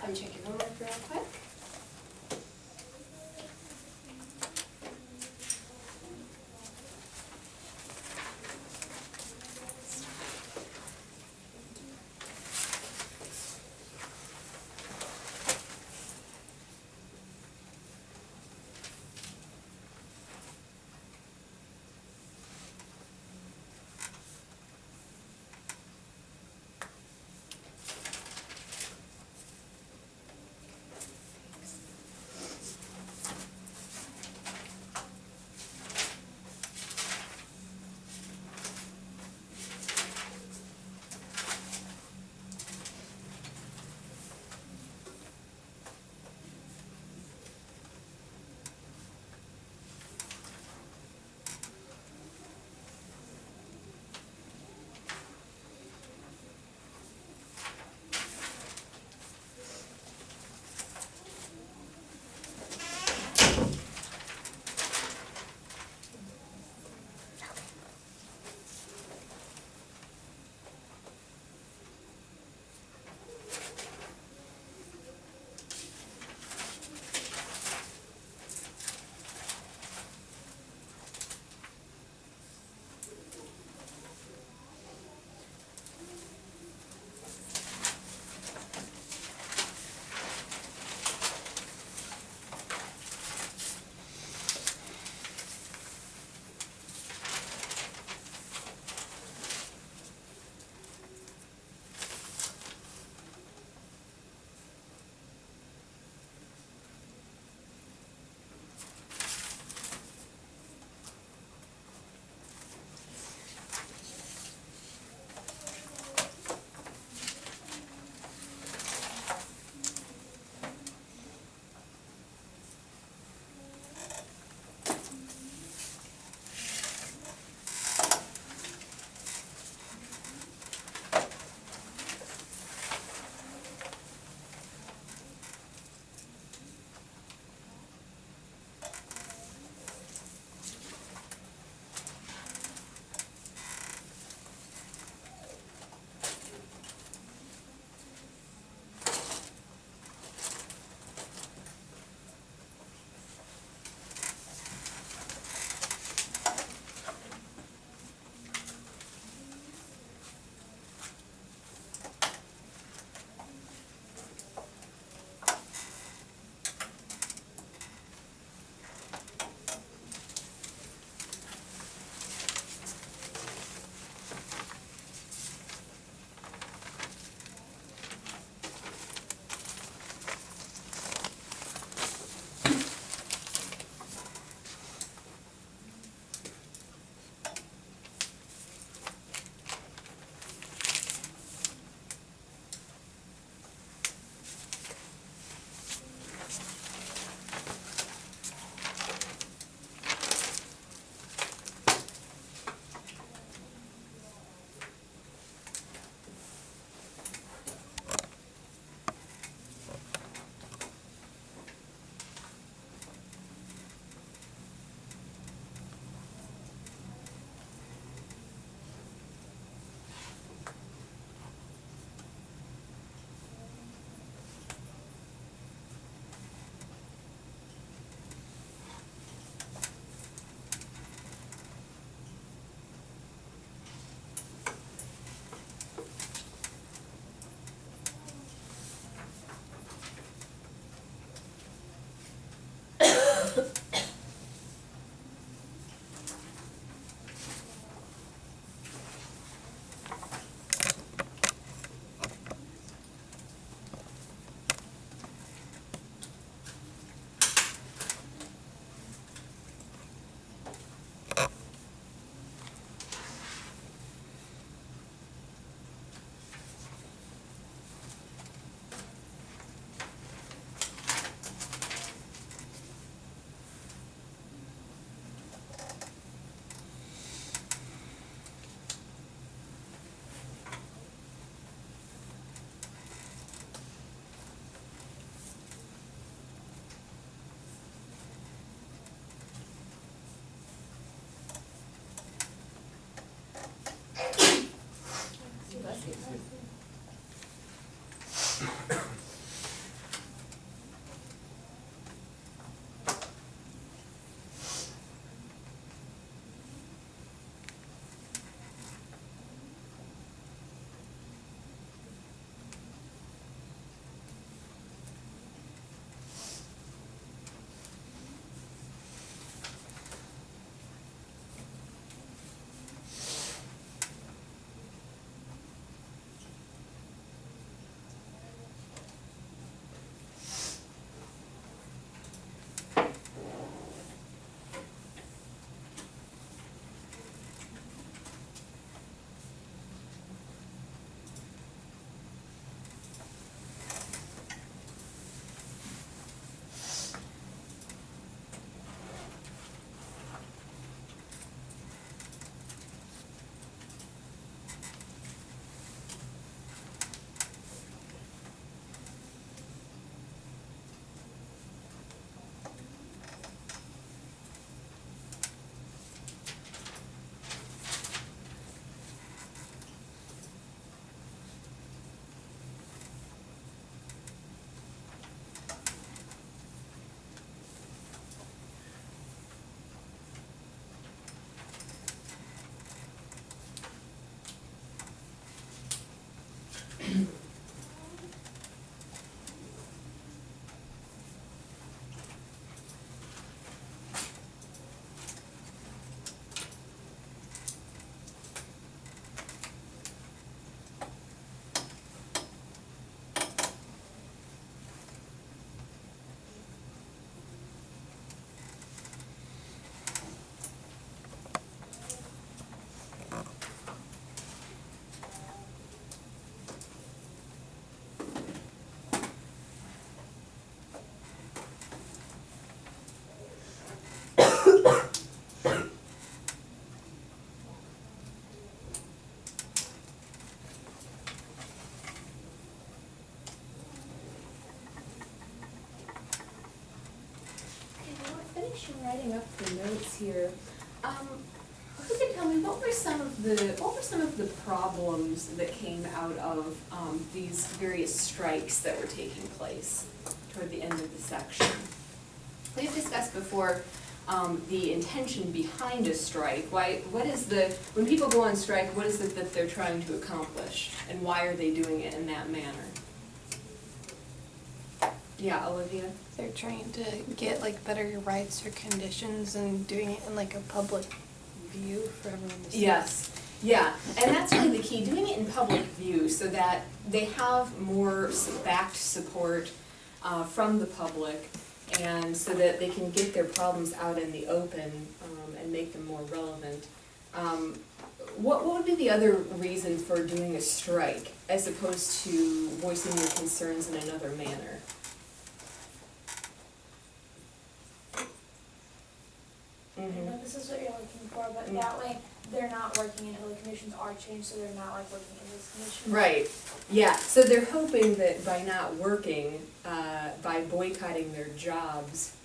Come check your homework real quick. writing up the notes here. Who can tell me what were some of the problems that came out of these various strikes that were taking place toward the end of the section? We've discussed before the intention behind a strike. When people go on strike, what is it that they're trying to accomplish, and why are they doing it in that manner? Yeah, Olivia? They're trying to get like better rights or conditions and doing it in like a public view for everyone to see. Yes, yeah, and that's really the key, doing it in public view so that they have more backed support from the public, and so that they can get their problems out in the open and make them more relevant. What would be the other reason for doing a strike as opposed to voicing your concerns in another manner? I know this is what you're looking for, but that way they're not working until the conditions are changed, so they're not like working in this condition. Right, yeah, so they're hoping that by not working, by boycotting their jobs,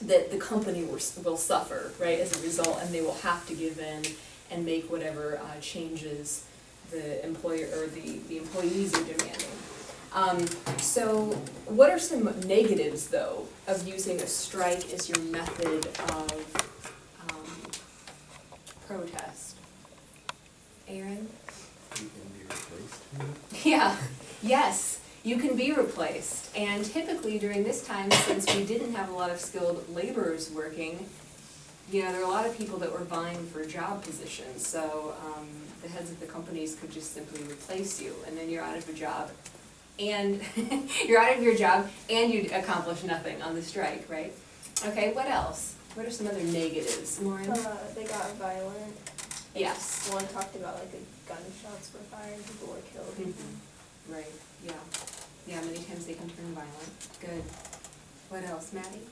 that the company will suffer, right, as a result, and they will have to give in and make whatever changes the employer or the employees are demanding. So what are some negatives, though, of using a strike as your method of protest? Aaron? You can be replaced. Yeah, yes, you can be replaced. And typically during this time, since we didn't have a lot of skilled laborers working, there are a lot of people that were vying for job positions. So the heads of the companies could just simply replace you, and then you're out of a job. And you're out of your job, and you accomplish nothing on the strike, right? Okay, what else? What are some other negatives, Lauren? They got violent. Yes. One talked about like gunshots were fired, people were killed. Mm-hmm. Right, yeah. Yeah, many times they can turn violent. Good. What else, Maddie?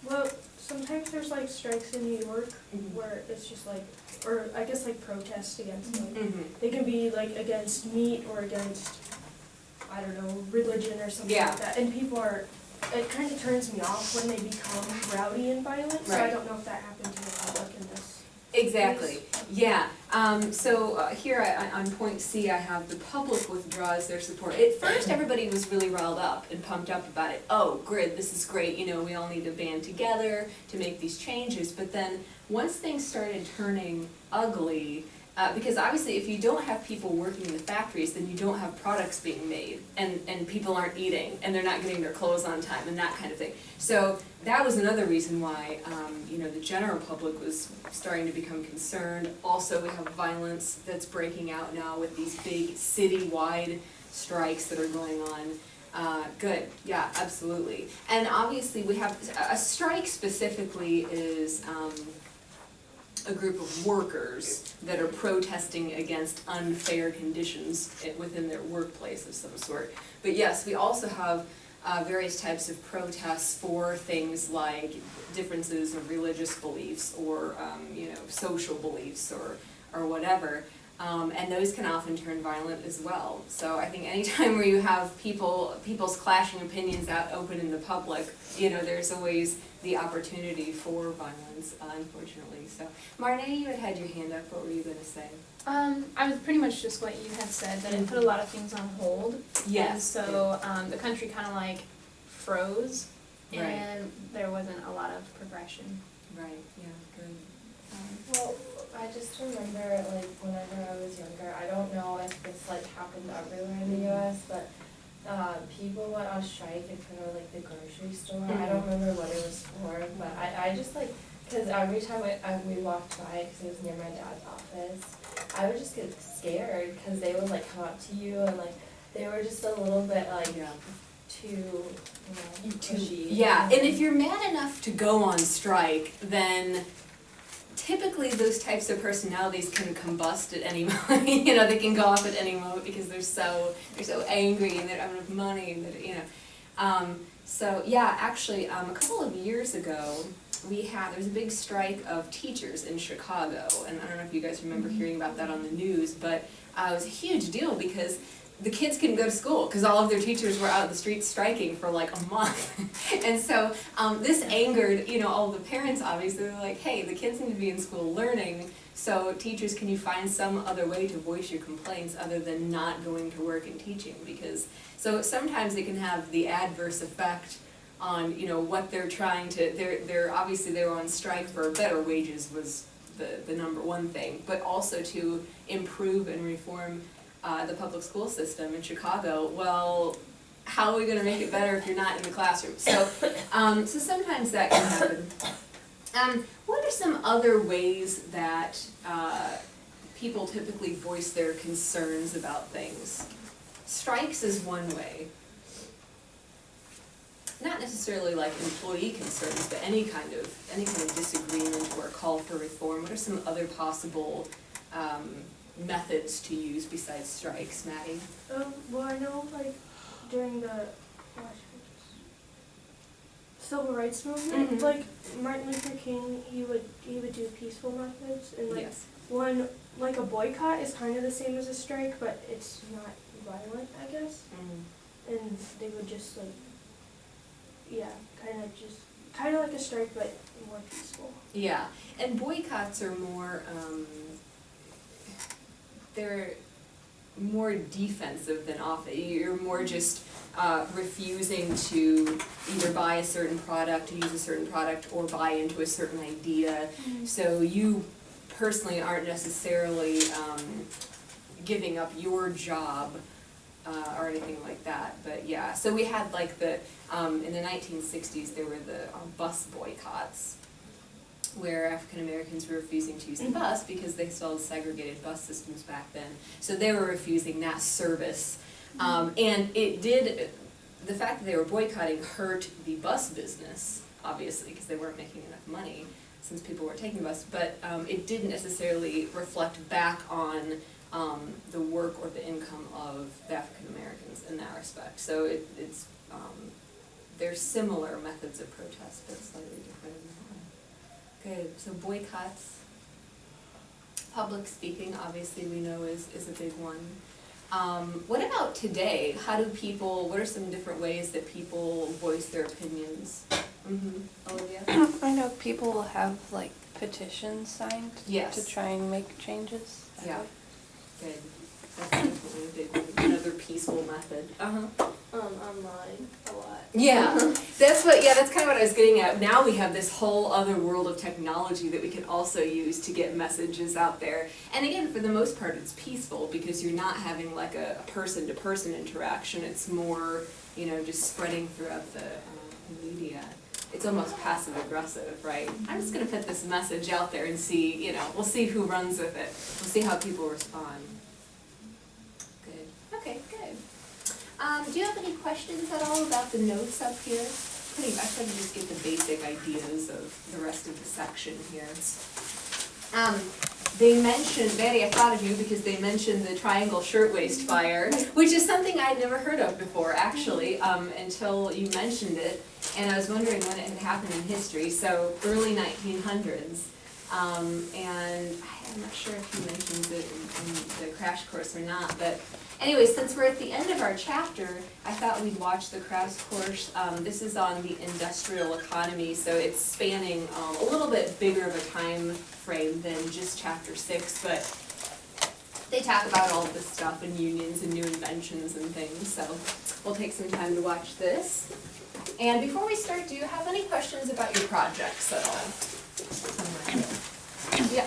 Well, sometimes there's like strikes in New York Mhm. where it's just like, or I guess like protests against like, Mm-hmm. they can be like against meat or against, I don't know, religion or something Yeah. like that. And people are, it kind of turns me off when they become rowdy and violent, so I Right. don't know if that happened to the public in this. Exactly, yeah. Here on point C, I have the public withdraws their support. At first, everybody was really riled up and pumped up about it. Oh, good, this is great, we all need to band together to make these changes. But then, once things started turning ugly, because obviously if you don't have people working in the factories, then you don't have products being made, and people aren't eating, and they're not getting their clothes on time, and that kind of thing. So that was another reason why, the general public was starting to become concerned. Also, we have violence that's breaking out now with these big city-wide strikes that are going on. Good, yeah, absolutely. And obviously we have, a strike specifically is, a group of workers that are protesting against unfair conditions within their workplace of some sort. But yes, we also have various types of protests for things like differences of religious beliefs or social beliefs or whatever. And those can often turn violent as well. So I think anytime where you have people's clashing opinions out open in the public, there's always the opportunity for violence, unfortunately. So, Marne, you had your hand up. What were you going to say? I was pretty much just what you had said, that it put a lot of things on hold. Yes. And so the country kind of like froze, Right. and there wasn't a lot of progression. Right, yeah, good. Well, I just remember like whenever I was younger, I don't know if this like happened everywhere in the US, but people went on strike in front of like the grocery store. I don't remember what it was for, but I just like, because every time we walked by, because it was near my dad's office, I would just get scared because they would like come up to you and like they were just a little bit like too pushy. Yeah, and if you're mad enough to go on strike, then typically those types of personalities can combust at any moment. They can go off at any moment because they're so angry and they don't have enough money and so yeah, actually a couple of years ago there was a big strike of teachers in Chicago, and I don't know if you guys remember hearing about that on the news, but it was a huge deal because the kids couldn't go to school because all of their teachers were out of the streets striking for like a month. And so this angered, you know, all the parents obviously. They're like, hey, the kids need to be in school learning, so teachers, can you find some other way to voice your complaints other than not going to work and teaching? Because, so sometimes it can have the adverse effect on, you know, what they're trying to, they're obviously they were on strike for better wages was the number one thing, but also to improve and reform the public school system in Chicago. Well, how are we gonna make it better if you're not in the classroom? So, so sometimes that can happen. What are some other ways that people typically voice their concerns about things? Strikes is one way. Not necessarily like employee concerns, but any kind of disagreement or call for reform. What are some other possible methods to use besides strikes, Maddie? Well, I know like during the civil rights movement, like Martin Luther King, he would do peaceful methods, and like Yes. one like a boycott is kind of the same as a strike, but it's not violent, I guess. And they would just like, yeah, kind of like a strike, but more peaceful. Yeah, and boycotts are more, they're more defensive than you're more just refusing to either buy a certain product, use a certain product, or buy into a certain idea. So you personally aren't necessarily giving up your job or anything like that, but yeah. So we had like the, in the 1960s there were the bus boycotts, where African Americans were refusing to use the bus because they still had segregated bus systems back then. So they were refusing that service. And it did, the fact that they were boycotting hurt the bus business, obviously, because they weren't making enough money since people weren't taking the bus, but it didn't necessarily reflect back on the work or the income of the African Americans in that respect. So it's they're similar methods of protest, but slightly different. Good. So boycotts, public speaking, obviously we know is a big one. What about today? How do people? What are some different ways that people voice their opinions? Olivia? I know people will have like petitions signed Yes. to try and make changes. Yeah. Good. That's definitely a big one. Another peaceful method. Online a lot. Yeah, that's kind of what I was getting at. Now we have this whole other world of technology that we can also use to get messages out there. And again, for the most part, it's peaceful because you're not having like a person-to-person interaction. It's more, you know, just spreading throughout the media. It's almost passive-aggressive, right? I'm just gonna put this message out there and see, you know, we'll see who runs with it. We'll see how people respond. Good. Okay, good. Do you have any questions at all about the notes up here? I tried to just get the basic ideas of the rest of the section here. They mentioned, Betty, I thought of you because they mentioned the Triangle Shirtwaist Fire, which is something I'd never heard of before, actually, until you mentioned it. And I was wondering when it had happened in history, so early 1900s. And I'm not sure if you mentioned it in the crash course or not, but anyway, since we're at the end of our chapter, I thought we'd watch the crash course. This is on the industrial economy, so it's spanning a little bit bigger of a time frame than just chapter 6, but they talk about all this stuff and unions and new inventions and things, so we'll take some time to watch this. And before we start, do you have any questions about your projects at all? Yeah.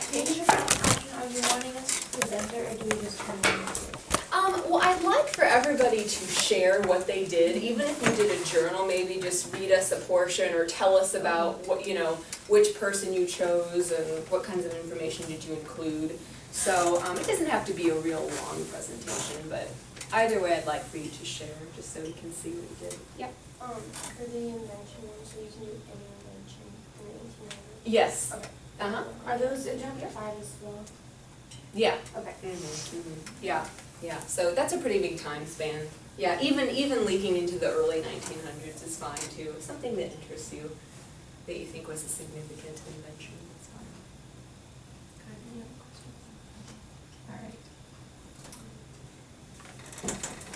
Are you wanting us to present it, or do we just turn it into? Well, I'd like for everybody to share what they did, even if you did a journal, maybe just read us a portion or tell us about what, you know, which person you chose and what kinds of information did you include. So it doesn't have to be a real long presentation, but either way I'd like for you to share, just so we can see what you did. Yep. For the invention one, so you can do any invention in the 1800s? Yes. Okay. Uh-huh. Are those in chapter 5 as well? Yeah. Okay. Yeah, yeah, so that's a pretty big time span. Yeah, even leaking into the early 1900s is fine too. Something that interests you, that you think was a significant invention, that's fine. Any other questions? All right.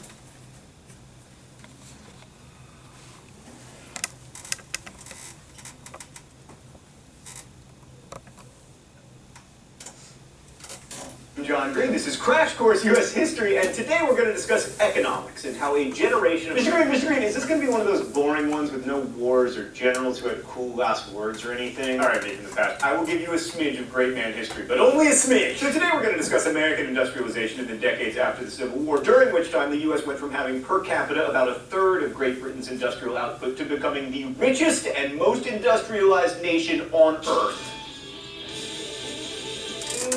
John Green. This is Crash Course U.S. History, and today we're going to discuss economics and how a generation of... Mr. Green, is this going to be one of those boring ones with no wars or generals who had cool last words or anything? All right, Nathan the Fast, I will give you a smidge of great man history, but only a smidge. So today we're going to discuss American industrialization in the decades after the Civil War, during which time the U.S. went from having per capita about a third of Great Britain's industrial output to becoming the richest and most industrialized nation on Earth.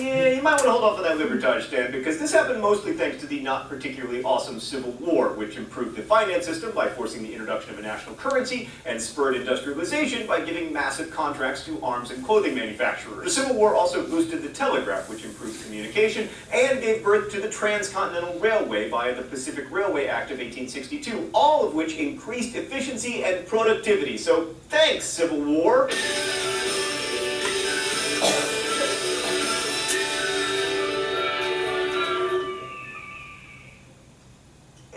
Yeah, you might want to hold off on that Libertage stand, because this happened mostly thanks to the not particularly awesome Civil War, which improved the finance system by forcing the introduction of a national currency and spurred industrialization by giving massive contracts to arms and clothing manufacturers. The Civil War also boosted the telegraph, which improved communication, and gave birth to the Transcontinental Railway via the Pacific Railway Act of 1862, all of which increased efficiency and productivity. So thanks, Civil War!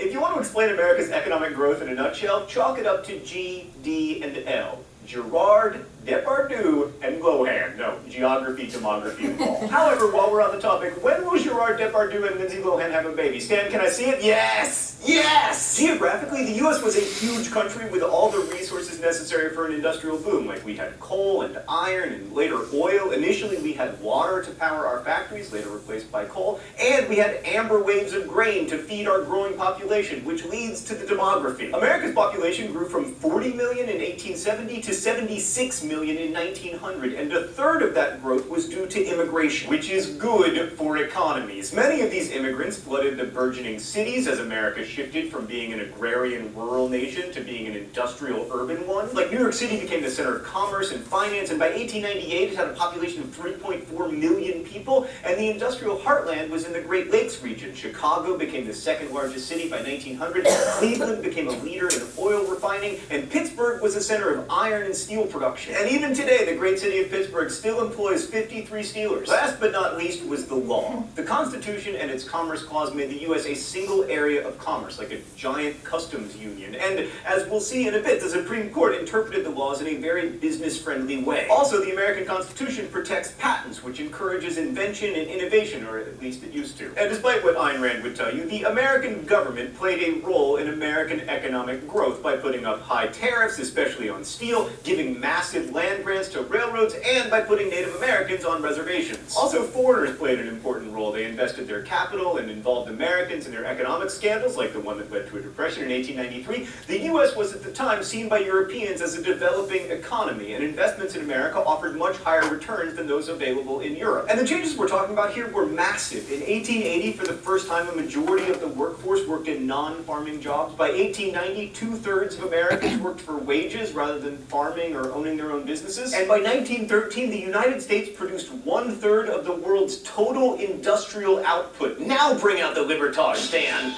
If you want to explain America's economic growth in a nutshell, chalk it up to G, D, and L. Girard, Depardieu, and Lohan. No, geography, demography, and all. However, while we're on the topic, when will Girard Depardieu and Lindsay Lohan have a baby? Stan, can I see it? Yes! Yes! Geographically, the U.S. was a huge country with all the resources necessary for an industrial boom. Like, we had coal and iron and later oil. Initially, we had water to power our factories, later replaced by coal. And we had amber waves of grain to feed our growing population, which leads to the demography. America's population grew from 40 million in 1870 to 76 million in 1900, and a third of that growth was due to immigration, which is good for economies. Many of these immigrants flooded the burgeoning cities as America shifted from being an agrarian rural nation to being an industrial urban one. Like, New York City became the center of commerce and finance, and by 1898 it had a population of 3.4 million people, and the industrial heartland was in the Great Lakes region. Chicago became the second largest city by 1900, Cleveland became a leader in oil refining, and Pittsburgh was the center of iron and steel production. And even today, the great city of Pittsburgh still employs 53 steelers. Last but not least was the law. The Constitution and its Commerce Clause made the U.S. a single area of commerce, like a giant customs union. And as we'll see in a bit, the Supreme Court interpreted the laws in a very business-friendly way. Also, the American Constitution protects patents, which encourages invention and innovation, or at least it used to. And despite what Ayn Rand would tell you, the American government played a role in American economic growth by putting up high tariffs, especially on steel, giving massive land grants to railroads, and by putting Native Americans on reservations. Also, foreigners played an important role. They invested their capital and involved Americans in their economic scandals, like the one that led to a depression in 1893. The U.S. was at the time seen by Europeans as a developing economy, and investments in America offered much higher returns than those available in Europe. And the changes we're talking about here were massive. In 1880, for the first time, a majority of the workforce worked in non-farming jobs. By 1890, 2/3 of Americans worked for wages rather than farming or owning their own businesses. And by 1913, the United States produced 1/3 of the world's total industrial output. Now bring out the Libertage, Stan!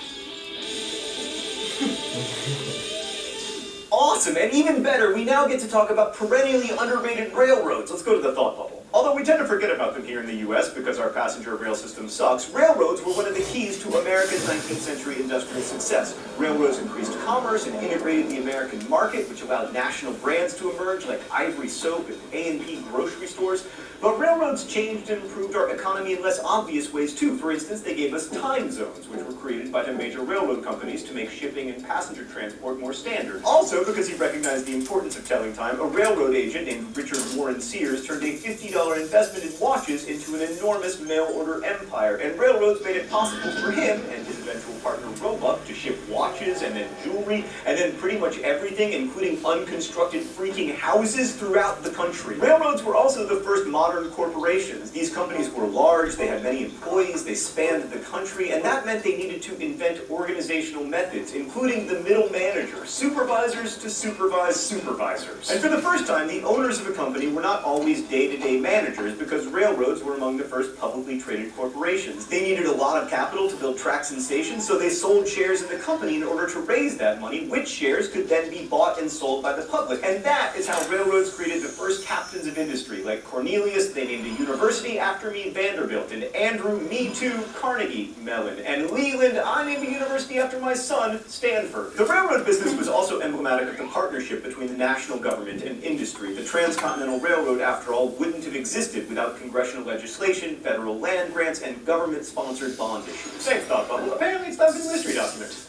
Awesome, and even better, we now get to talk about perennially underrated railroads. Let's go to the thought bubble. Although we tend to forget about them here in the U.S. because our passenger rail system sucks, railroads were one of the keys to America's 19th century industrial success. Railroads increased commerce and integrated the American market, which allowed national brands to emerge like Ivory Soap and A&P grocery stores. But railroads changed and improved our economy in less obvious ways too. For instance, they gave us time zones, which were created by the major railroad companies to make shipping and passenger transport more standard. Also, because he recognized the importance of telling time, a railroad agent named Richard Warren Sears turned a $50 investment in watches into an enormous mail-order empire, and railroads made it possible for him and his eventual partner Roebuck to ship watches and then jewelry and then pretty much everything, including unconstructed freaking houses throughout the country. Railroads were also the first modern corporations. These companies were large, they had many employees, they spanned the country, and that meant they needed to invent organizational methods, including the middle manager, supervisors to supervise supervisors. And for the first time, the owners of a company were not always day-to-day managers, because railroads were among the first publicly traded corporations. They needed a lot of capital to build tracks and stations, so So they sold shares in the company in order to raise that money, which shares could then be bought and sold by the public. And that is how railroads created the first captains of industry, like Cornelius, they named a university after me, Vanderbilt, and Andrew, me too, Carnegie Mellon, and Leland, I named a university after my son, Stanford. The railroad business was also emblematic of the partnership between the national government and industry. The Transcontinental Railroad, after all, wouldn't have existed without congressional legislation, federal land grants, and government-sponsored bond issues. Thanks, Thought Bubble. Apparently it's time for the mystery document.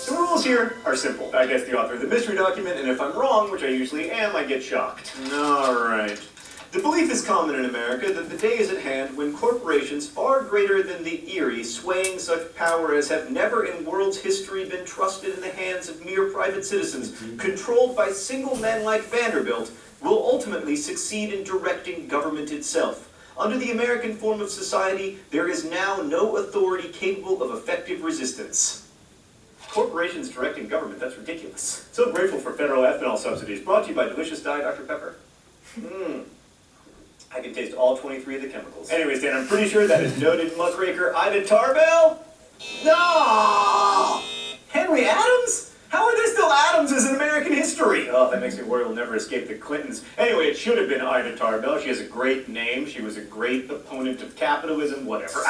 The rules here are simple. I guess the author of the mystery document, and if I'm wrong, which I usually am, I get shocked. Alright. The belief is common in America that the day is at hand when corporations far greater than the Erie, swaying such power as have never in world's history been trusted in the hands of mere private citizens, controlled by single men like Vanderbilt, will ultimately succeed in directing government itself. Under the American form of society, there is now no authority capable of effective resistance. Corporations directing government, that's ridiculous. So grateful for federal ethanol subsidies, brought to you by Delicious Diet Dr. Pepper. I can taste all 23 of the chemicals. Anyways, Dan, I'm pretty sure that is noted muckraker Ida Tarbell? No! Henry Adams? How are there still Adamses in American history? Oh, that makes me worry we'll never escape the Clintons. Anyway, it should have been Ida Tarbell. She has a great name. She was a great opponent of capitalism, whatever.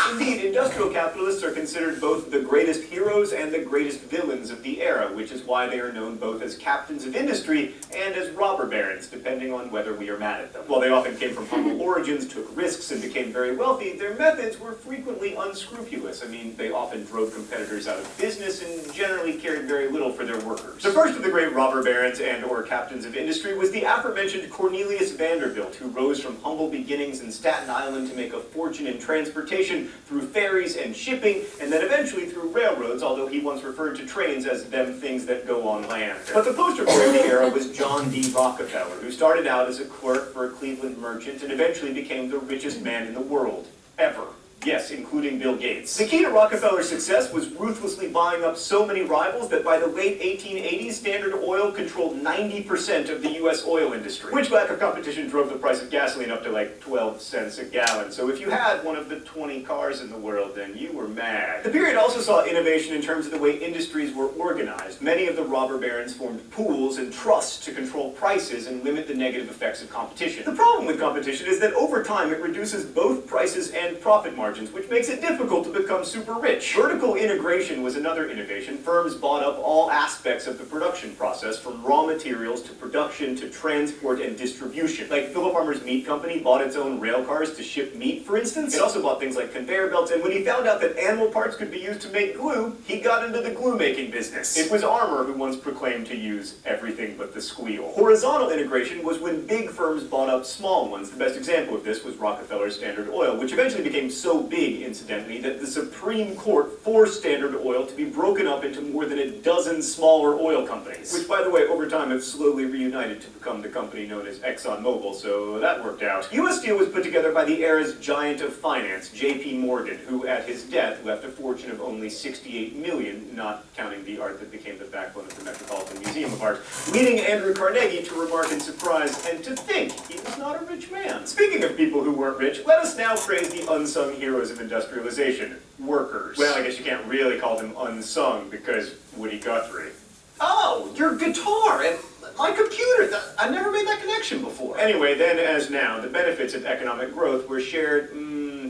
Indeed, industrial capitalists are considered both the greatest heroes and the greatest villains of the era, which is why they are known both as captains of industry and as robber barons, depending on whether we are mad at them. While they often came from humble origins, took risks, and became very wealthy, their methods were frequently unscrupulous. I mean, they often drove competitors out of business and generally cared very little for their workers. The first of the great robber barons and or captains of industry was the aforementioned Cornelius Vanderbilt, who rose from humble beginnings in Staten Island to make a fortune in transportation through ferries and shipping, and then eventually through railroads, although he once referred to trains as them things that go on land. But the poster boy of the era was John D. Rockefeller, who started out as a clerk for a Cleveland merchant and eventually became the richest man in the world, ever. Yes, including Bill Gates. The key to Rockefeller's success was ruthlessly buying up so many rivals that by the late 1880s, Standard Oil controlled 90% of the U.S. oil industry, which lack of competition drove the price of gasoline up to like 12 cents a gallon. So if you had one of the 20 cars in the world, then you were mad. The period also saw innovation in terms of the way industries were organized. Many of the robber barons formed pools and trusts to control prices and limit the negative effects of competition. The problem with competition is that over time it reduces both prices and profit margins, which makes it difficult to become super rich. Vertical integration was another innovation. Firms bought up all aspects of the production process, from raw materials to production to transport and distribution. Like Philip Farmer's Meat Company bought its own rail cars to ship meat, for instance. It also bought things like conveyor belts, and when he found out that animal parts could be used to make glue, he got into the glue-making business. It was Armour who once proclaimed to use everything but the squeal. Horizontal integration was when big firms bought up small ones. The best example of this was Rockefeller's Standard Oil, which eventually became so big, incidentally, that the Supreme Court forced Standard Oil to be broken up into more than a dozen smaller oil companies, which, by the way, over time have slowly reunited to become the company known as ExxonMobil, so that worked out. U.S. Steel was put together by the era's giant of finance, J.P. Morgan, who at his death left a fortune of only $68 million, not counting the art that became the backbone of the Metropolitan Museum of Art, leading Andrew Carnegie to remark in surprise and to think he was not a rich man. Speaking of people who weren't rich, let us now praise the unsung heroes of industrialization, workers. Well, I guess you can't really call them unsung because Woody Guthrie. Oh, your guitar and my computer. I never made that connection before. Anyway, then as now, the benefits of economic growth were shared,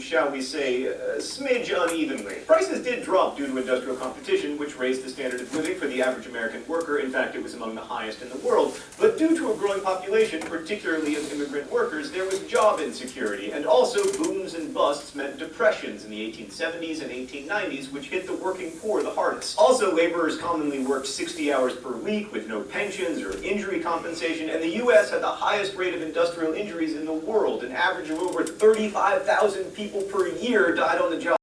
shall we say, a smidge unevenly. Prices did drop due to industrial competition, which raised the standard of living for the average American worker. In fact, it was among the highest in the world. But due to a growing population, particularly of immigrant workers, there was job insecurity, and also booms and busts meant depressions in the 1870s and 1890s, which hit the working poor the hardest. Also, laborers commonly worked 60 hours per week with no pensions or injury compensation, and the U.S. had the highest rate of industrial injuries in the world. An average of over 35,000 people per year died on the job.